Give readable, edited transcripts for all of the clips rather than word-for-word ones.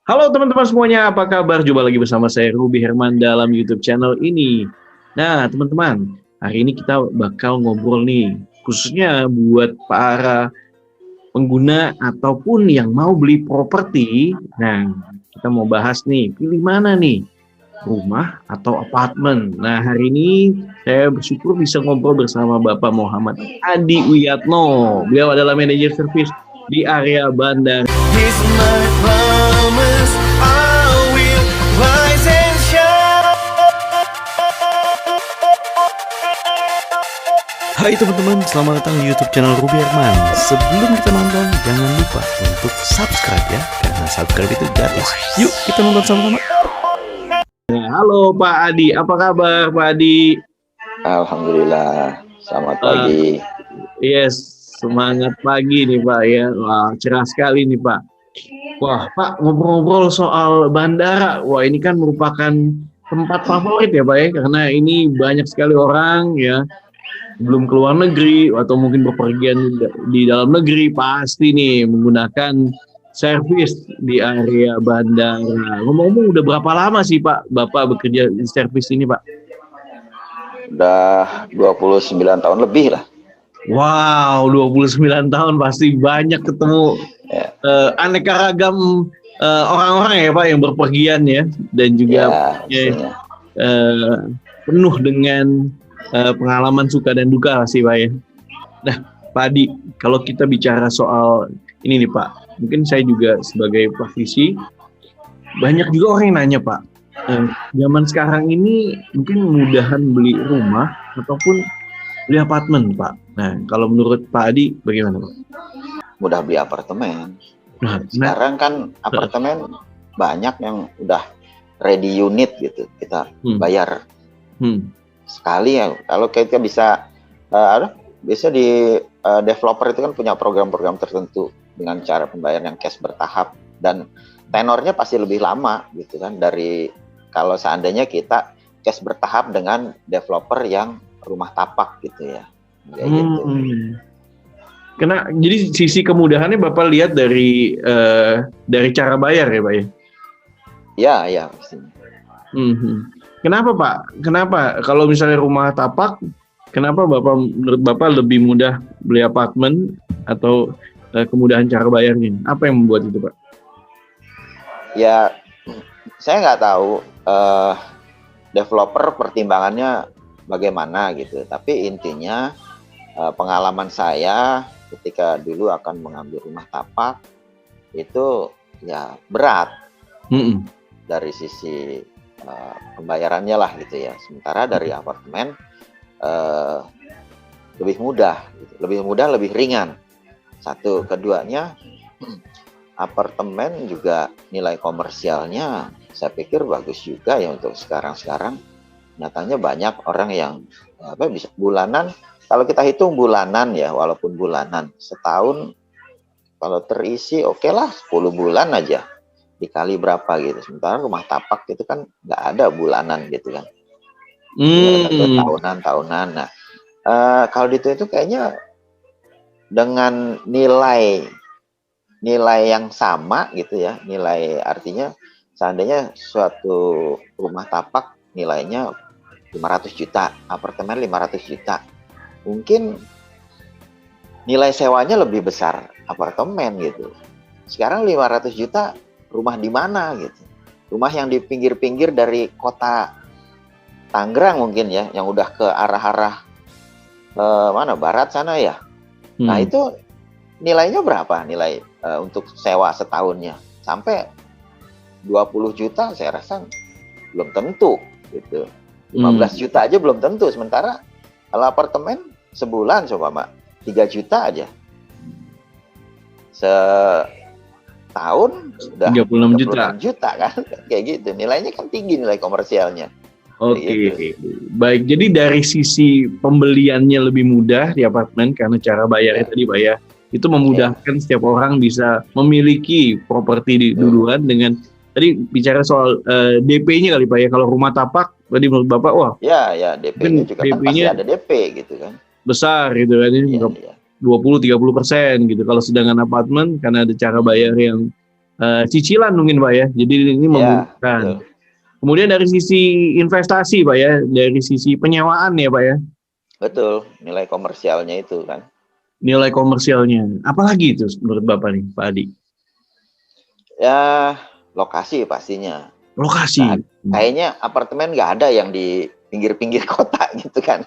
Halo teman-teman semuanya, apa kabar? Jumpa lagi bersama saya Ruby Herman dalam YouTube channel ini. Nah, teman-teman, hari ini kita bakal ngobrol nih, khususnya buat para pengguna ataupun yang mau beli properti. Nah, kita mau bahas nih, pilih mana nih? Rumah atau apartemen. Nah, hari ini saya bersyukur bisa ngobrol bersama Bapak Muhammad Adi Wiyatno. Beliau adalah manajer servis di area bandara. Here's my promise, I will rise and shine. Hai teman-teman, selamat datang di YouTube channel Ruby Herman. Sebelum kita nonton, jangan lupa untuk subscribe ya, karena subscribe itu gratis. Yuk kita nonton sama-sama. Halo Pak Adi, apa kabar Pak Adi? Alhamdulillah, selamat pagi. Yes, semangat pagi nih Pak ya. Wah, cerah sekali nih Pak. Wah Pak, ngobrol-ngobrol soal bandara. Wah, ini kan merupakan tempat favorit ya Pak ya, karena ini banyak sekali orang ya belum keluar negeri atau mungkin bepergian di dalam negeri pasti nih menggunakan servis di area bandara. Ngomong-ngomong udah berapa lama sih Pak Bapak bekerja di servis ini Pak? Udah 29 tahun lebih lah. Wow, 29 tahun pasti banyak ketemu Ya, aneka ragam orang-orang ya Pak yang berpergian ya, dan juga pastinya. penuh dengan pengalaman suka dan duka sih Pak ya. Nah, Pak Adi, kalau kita bicara soal ini nih Pak, mungkin saya juga sebagai praktisi, banyak juga orang yang nanya Pak, zaman sekarang ini mungkin mudahan beli rumah ataupun beli apartemen Pak. Nah, kalau menurut Pak Adi bagaimana Pak? Mudah beli apartemen. Nah, Sekarang kan apartemen banyak yang udah ready unit gitu. Kita bayar sekali ya. Kalau kita bisa bisa di developer itu kan punya program-program tertentu dengan cara pembayaran yang cash bertahap dan tenornya pasti lebih lama gitu kan dari kalau seandainya kita cash bertahap dengan developer yang rumah tapak gitu ya. Kayak gitu. Jadi sisi kemudahannya Bapak lihat dari cara bayar ya Pak ya? Ya pastinya. Kenapa Pak? Kenapa kalau misalnya rumah tapak, kenapa menurut Bapak lebih mudah beli apartemen atau kemudahan cara bayarnya? Apa yang membuat itu Pak? Ya, saya nggak tahu developer pertimbangannya bagaimana gitu. Tapi intinya pengalaman saya ketika dulu akan mengambil rumah tapak itu ya berat dari sisi pembayarannya lah gitu ya. Sementara dari apartemen lebih mudah, gitu. Lebih ringan. Satu, keduanya apartemen juga nilai komersialnya saya pikir bagus juga ya untuk sekarang. Nyatanya banyak orang yang bisa bulanan. Kalau kita hitung bulanan ya, walaupun bulanan setahun kalau terisi oke lah 10 bulan aja dikali berapa gitu. Sementara rumah tapak itu kan nggak ada bulanan gitu kan. Tahunan. Nah, kalau itu kayaknya dengan nilai yang sama gitu ya. Nilai artinya seandainya suatu rumah tapak nilainya 500 juta, apartemen 500 juta. Mungkin nilai sewanya lebih besar apartemen gitu. Sekarang 500 juta rumah di mana gitu. Rumah yang di pinggir-pinggir dari kota Tangerang mungkin ya, yang udah ke arah-arah mana barat sana ya. Nah, itu nilainya berapa nilai untuk sewa setahunnya? Sampai 20 juta saya rasa belum tentu gitu. 15 juta aja belum tentu. Sementara kalau apartemen sebulan coba Mbak 3 juta aja. Setahun udah 36 juta kan. Kayak gitu. Nilainya kan tinggi nilai komersialnya. Oke. Gitu. Baik, jadi dari sisi pembeliannya lebih mudah di apartemen karena cara bayarnya tadi Pak ya. Itu memudahkan setiap orang bisa memiliki properti duluan dengan tadi bicara soal DP-nya kali Pak ya. Kalau rumah tapak tadi menurut Bapak wah. Ya, DP-nya juga kan pasti ada DP gitu kan. Besar gitu kan ini 20-30% gitu. Kalau sedangkan apartemen karena ada cara bayar yang cicilan mungkin Pak ya. Jadi ini Ya, memudahkan. betul. Kemudian dari sisi investasi Pak ya, dari sisi penyewaan ya Pak ya, Betul, nilai komersialnya itu kan. nilai komersialnya. Apalagi itu menurut Bapak nih Pak Adi? Ya, lokasi pastinya. Lokasi. Nah, kayaknya apartemen nggak ada yang di pinggir-pinggir kota gitu kan.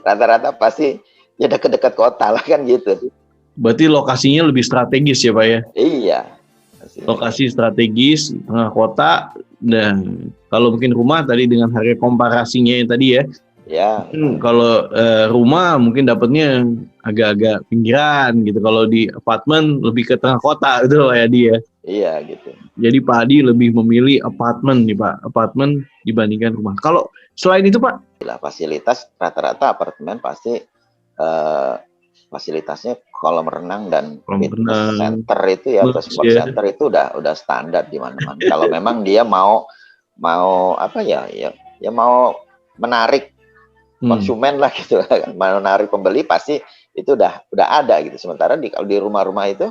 Rata-rata pasti ya dekat-dekat kota lah kan gitu. Berarti lokasinya lebih strategis ya Pak ya? Iya. Pastinya. Lokasi strategis, tengah kota, dan kalau mungkin rumah tadi dengan harga komparasinya yang tadi ya, Ya, kalau rumah mungkin dapatnya agak-agak pinggiran gitu. Kalau di apartemen lebih ke tengah kota gitu Pak Adi ya. iya gitu. Jadi Pak Adi lebih memilih apartemen nih Pak, apartemen dibandingkan rumah. Kalau selain itu Pak, Lah fasilitas rata-rata apartemen pasti fasilitasnya kolam renang dan Kolam fitness renang, center itu ya, atau bagus sport ya. center itu udah standar di mana-mana. Kalau memang dia mau apa ya mau menarik konsumen lah gitu, mau menarik pembeli pasti itu udah ada gitu. Sementara kalau di rumah-rumah itu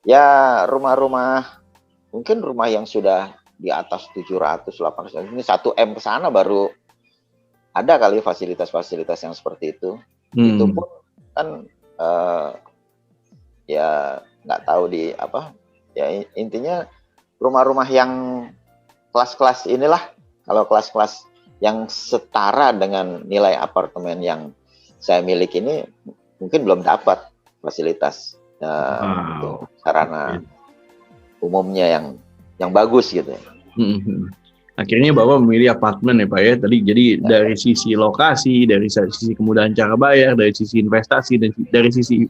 ya rumah-rumah mungkin rumah yang sudah di atas 700, 800, ini 1M ke sana baru ada kali fasilitas-fasilitas yang seperti itu. Itu pun kan ya nggak tahu di apa. Ya intinya rumah-rumah yang kelas-kelas inilah, kalau kelas-kelas yang setara dengan nilai apartemen yang saya miliki ini mungkin belum dapat fasilitas untuk sarana umumnya yang bagus gitu. Akhirnya Bapak memilih apartemen ya Pak ya. Tadi jadi dari sisi lokasi, dari sisi kemudahan cara bayar, dari sisi investasi, dan dari sisi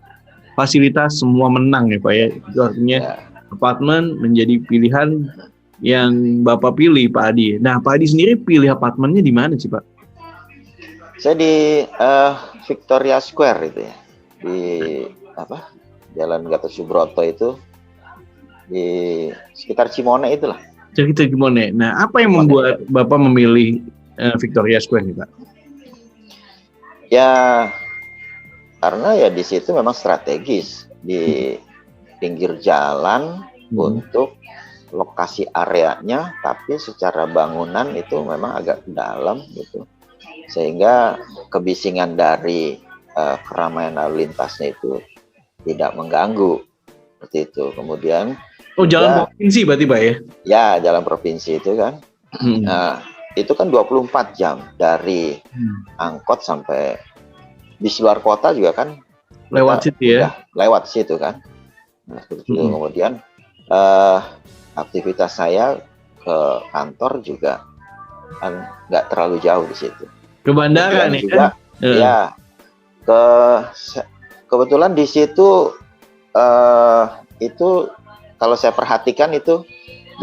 fasilitas semua menang ya Pak ya. Itu artinya apartemen menjadi pilihan yang Bapak pilih Pak Adi. Nah Pak Adi sendiri pilih apartemennya di mana sih Pak? Saya di Victoria Square itu ya, di apa Jalan Gatot Subroto itu, di sekitar Cimone itulah. Cerita gimana? Nah apa yang membuat Bapak memilih Victoria Square nih Pak? Ya karena ya di situ memang strategis, di pinggir jalan untuk lokasi areanya, tapi secara bangunan itu memang agak dalam gitu, sehingga kebisingan dari keramaian lalu lintasnya itu tidak mengganggu seperti itu. Kemudian jalan provinsi berarti Pak ya? Ya, jalan provinsi itu kan. Nah, itu kan 24 jam dari angkot sampai di luar kota juga kan lewat situ ya. Lewat situ kan. Nah, itu kemudian aktivitas saya ke kantor juga kan nggak terlalu jauh di situ. Ke bandara nih juga, kan? Ya, kebetulan di situ itu kalau saya perhatikan itu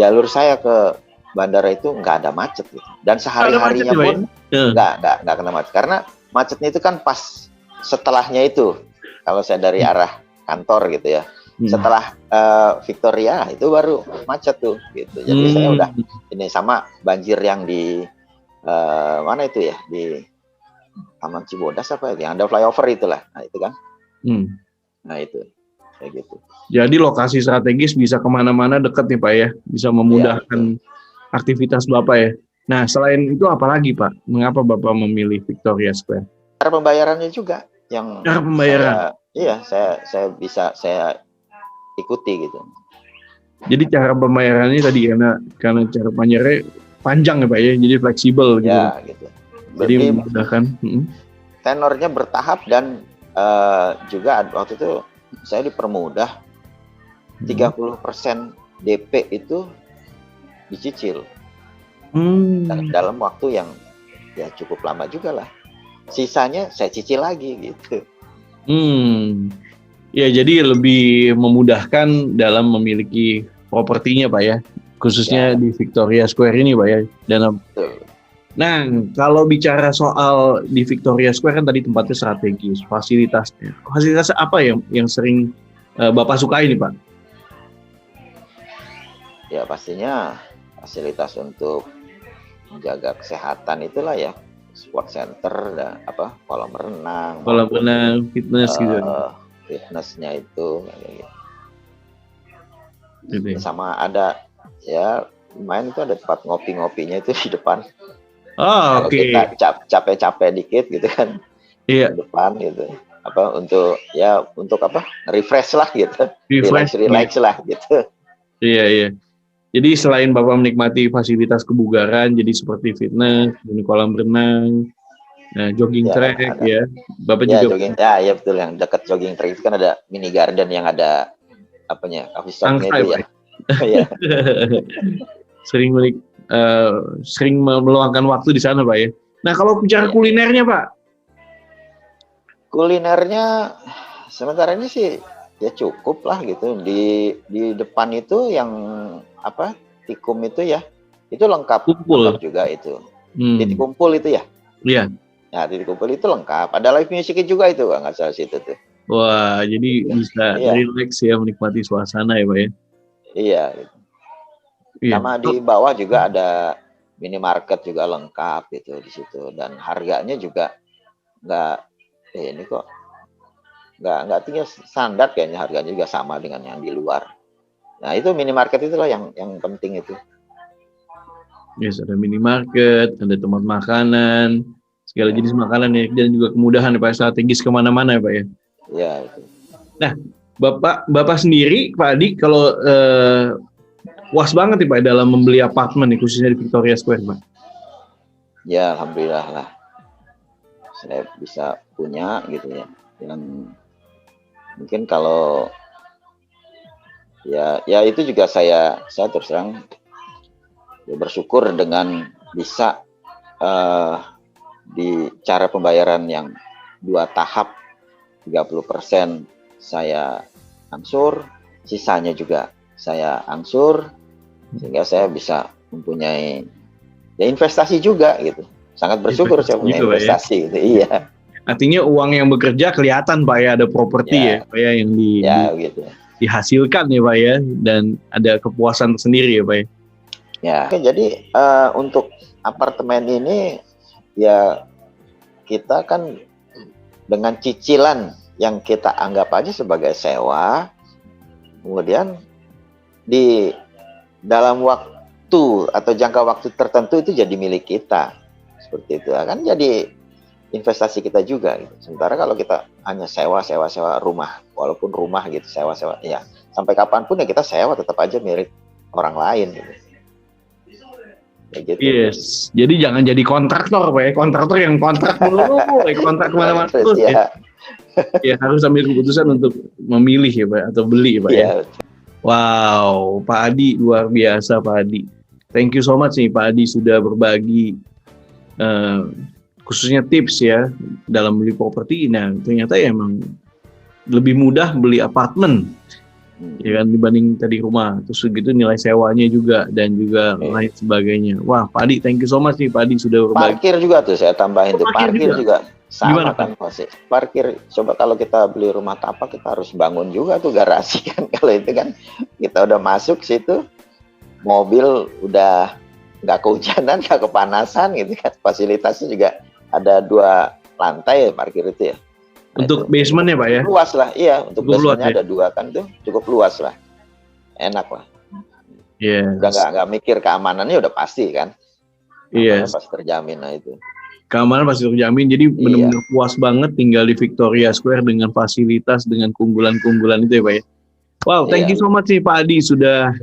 jalur saya ke bandara itu nggak ada macet gitu. Dan sehari-harinya pun nggak kena macet, karena macetnya itu kan pas setelahnya itu. Kalau saya dari arah kantor gitu ya, setelah Victoria itu baru macet tuh gitu. Jadi saya udah ini sama banjir yang di mana itu ya, di Taman Cibodas apa ya, yang ada flyover itulah. Nah itu kan. Nah itu kayak gitu. Jadi lokasi strategis bisa kemana-mana dekat nih Pak ya, bisa memudahkan aktivitas Bapak ya. Nah selain itu apa lagi Pak? Mengapa Bapak memilih Victoria Square? Cara pembayarannya juga yang cara pembayaran. Saya bisa ikuti gitu. Jadi cara pembayarannya tadi karena cara pembayarannya panjang ya Pak ya, jadi fleksibel gitu. Ya gitu. Jadi memudahkan. Tenornya bertahap dan juga waktu itu saya dipermudah 30% DP itu dicicil dalam waktu yang ya cukup lama juga lah. Sisanya saya cicil lagi gitu. Ya jadi lebih memudahkan dalam memiliki propertinya Pak ya, khususnya di Victoria Square ini Pak ya. Nah kalau bicara soal di Victoria Square kan tadi tempatnya strategis, fasilitas apa yang sering Bapak sukai nih Pak? Ya pastinya fasilitas untuk menjaga kesehatan itulah ya, sport center dan kolam renang, fitness gitu. Fitnessnya itu. Gitu ya. Sama ada ya lumayan itu ada tempat ngopi-ngopinya itu di depan. Oh, Kalau oke. kita capek-capek dikit gitu kan Iya, di depan gitu. Untuk apa? Refresh lah gitu. refresh. Relax lah gitu. Iya, iya. Jadi selain Bapak menikmati fasilitas kebugaran, jadi seperti fitness, dan kolam renang, nah, jogging Ya, track ada. ya. Bapak Ya juga jogging. Ya betul, yang dekat jogging track itu kan ada mini garden yang ada coffee shopnya angsa itu ya, ya. Pak. Iya. Sering meluangkan waktu di sana, Pak ya. Nah, kalau bicara Iya. kulinernya, Pak, Kulinernya sementara ini sih ya cukup lah gitu. Di depan itu yang tikum itu ya, itu lengkap kumpul. juga itu. Hmm, Titik kumpul itu ya. iya. Nah, titik kumpul itu lengkap. Ada live musicnya juga itu, nggak salah situ tuh. Wah, jadi bisa Iya, relax ya, menikmati suasana ya, Pak ya. iya. Iya. Sama di bawah juga ada minimarket juga lengkap gitu di situ, dan harganya juga nggak ini kok nggak tinggi, standar kayaknya, harganya juga sama dengan yang di luar. Nah itu minimarket itulah yang penting itu. Yes, ada minimarket, ada tempat makanan, segala jenis makanan ya, dan juga kemudahan ya, Pak, strategis kemana-mana ya, Pak ya. Ya itu. Nah, Bapak sendiri, Pak Adi, kalau puas banget nih Pak dalam membeli apartemen nih, khususnya di Victoria Square, Pak. Ya alhamdulillah lah, saya bisa punya gitu ya. Yang mungkin kalau ya itu juga saya terus terang ya bersyukur dengan bisa di cara pembayaran yang 2 tahap, 30% saya angsur, sisanya juga saya angsur, sehingga saya bisa mempunyai ya investasi juga gitu. Sangat bersyukur saya punya investasi ya. gitu. Iya. Artinya uang yang bekerja kelihatan Pak ya, ada properti ya Pak ya yang gitu. Dihasilkan ya Pak ya, dan ada kepuasan tersendiri ya Pak ya. Ya, jadi untuk apartemen ini ya kita kan dengan cicilan yang kita anggap aja sebagai sewa, kemudian di dalam waktu atau jangka waktu tertentu itu jadi milik kita, seperti itu kan, jadi investasi kita juga gitu. Sementara kalau kita hanya sewa rumah, walaupun rumah gitu sewa ya sampai kapanpun ya kita sewa, tetap aja milik orang lain gitu. Ya gitu. Yes, jadi jangan jadi kontraktor Pak ya, kontraktor yang kontrak mulu, kontrak kemana-mana terus ya. Ya harus ambil keputusan untuk memilih ya Pak, atau beli Pak ya. Wow, Pak Adi luar biasa Pak Adi. Thank you so much nih Pak Adi sudah berbagi khususnya tips ya dalam beli properti. Nah ternyata ya emang lebih mudah beli apartemen ya kan dibanding tadi rumah. Terus segitu nilai sewanya juga dan juga lain sebagainya. Wah Pak Adi, thank you so much nih Pak Adi sudah berbagi. Parkir juga tuh saya tambahin tuh, parkir juga. Sama gimana, kan pasti parkir. Coba kalau kita beli rumah tapak kita harus bangun juga tuh garasi kan. Kalau itu kan kita udah masuk situ, mobil udah nggak kehujanan, nggak kepanasan gitu kan. Fasilitasnya juga ada 2 lantai parkir itu ya. Nah, untuk basement ya Pak ya? Luas lah, iya. Untuk basementnya ya? ada 2 kan tuh, cukup luas lah. Enak lah. Iya. Udah nggak mikir keamanannya, udah pasti kan. Iya. Pasti terjamin lah itu. Keamanan pasti terjamin, jadi benar-benar puas banget tinggal di Victoria Square dengan fasilitas, dengan keunggulan-keunggulan itu ya Pak ya. Wow, thank you so much nih Pak Adi sudah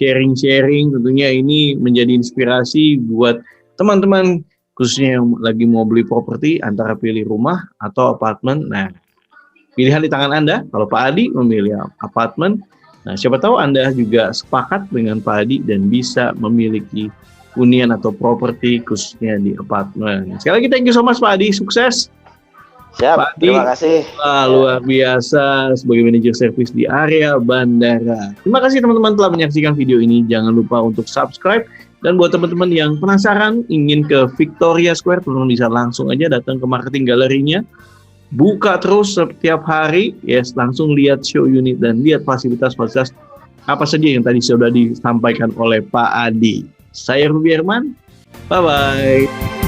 sharing-sharing, tentunya ini menjadi inspirasi buat teman-teman khususnya yang lagi mau beli properti antara pilih rumah atau apartemen. Nah, pilihan di tangan Anda. Kalau Pak Adi memilih apartemen, nah siapa tahu Anda juga sepakat dengan Pak Adi dan bisa memiliki hunian atau properti khususnya di apartemen. Sekali lagi thank you so much Pak Adi, sukses. Siap, Pak Adi, terima kasih. Luar biasa sebagai manajer servis di area bandara. Terima kasih teman-teman telah menyaksikan video ini. Jangan lupa untuk subscribe. Dan buat teman-teman yang penasaran ingin ke Victoria Square, teman-teman bisa langsung aja datang ke marketing galerinya. Buka terus setiap hari, yes, langsung lihat show unit dan lihat fasilitas-fasilitas apa saja yang tadi sudah disampaikan oleh Pak Adi. Saya Ruby Herman, bye-bye.